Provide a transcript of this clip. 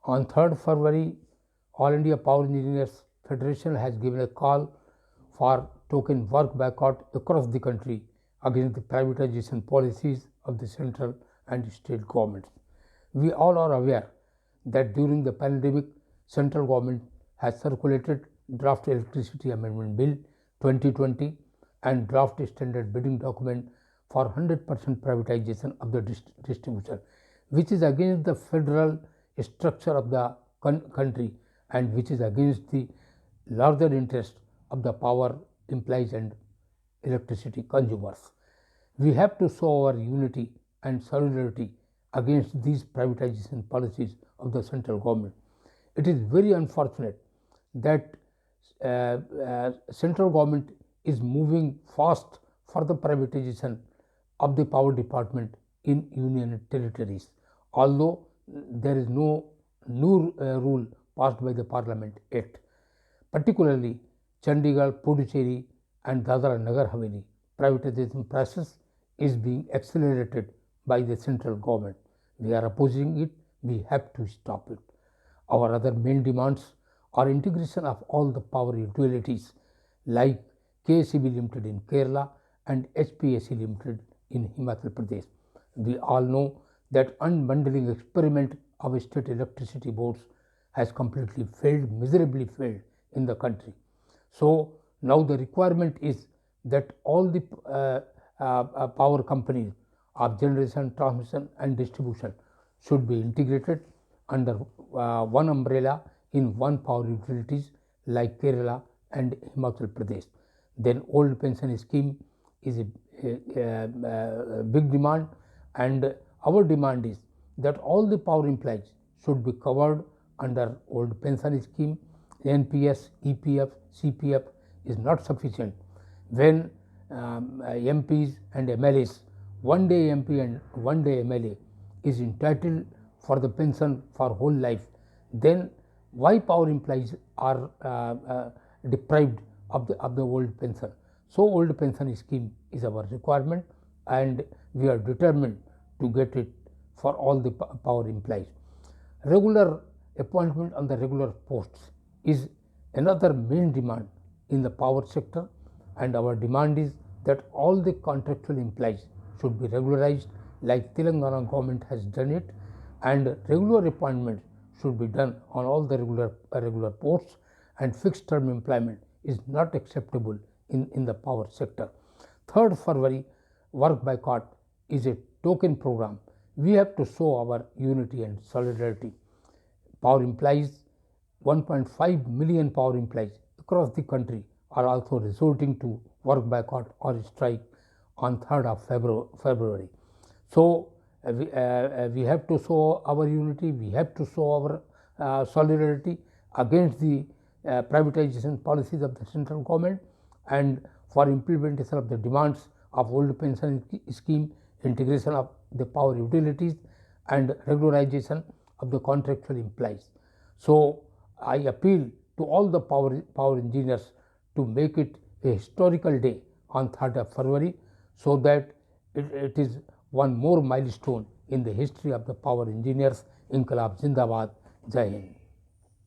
On 3rd February, All India Power Engineers Federation has given a call for token work boycott across the country against the privatization policies of the central and state governments. We all are aware that during the pandemic, central government has circulated draft electricity amendment bill 2020 and draft standard bidding document for 100% privatization of the distribution, which is against the federal structure of the country and which is against the larger interest of the power employees and electricity consumers. We have to show our unity and solidarity against these privatization policies of the central government. It is very unfortunate that central government is moving fast for the privatization of the power department in union territories, although there is no new rule passed by the parliament yet. Particularly Chandigarh, Puducherry and Dadra and Nagar Haveli privatization process is being accelerated by the central government. We are opposing it. We have to stop it. Our other main demands are integration of all the power utilities like KSEB Limited in Kerala and HPAC Limited in Himachal Pradesh. We all know that unbundling experiment of state electricity boards has completely failed, miserably failed in the country. So now the requirement is that all the power companies of generation, transmission and distribution should be integrated under one umbrella in one power utilities like Kerala and Himachal Pradesh. Then old pension scheme is a big demand, and our demand is that all the power employees should be covered under old pension scheme. NPS, EPF, CPF is not sufficient. When MPs and MLAs, one day MP and one day MLA is entitled for the pension for whole life, then why power employees are deprived of the old pension? So old pension scheme is our requirement, and we are determined to get it for all the power employees. Regular appointment on the regular posts is another main demand in the power sector, and our demand is that all the contractual employees should be regularized like Telangana government has done it, and regular appointments should be done on all the regular posts, and fixed term employment is not acceptable in the power sector. 3rd February work boycott is a token program. We have to show our unity and solidarity. Power employees, 1.5 million power employees across the country are also resorting to work boycott or strike on 3rd of February. So we have to show our unity, we have to show our solidarity against the privatization policies of the central government, and for implementation of the demands of old pension scheme, integration of the power utilities and regularization of the contractual employees. So I appeal to all the power engineers to make it a historical day on 3rd of February, so that it is one more milestone in the history of the power engineers. Inqilab Zindabad. Jai Hind.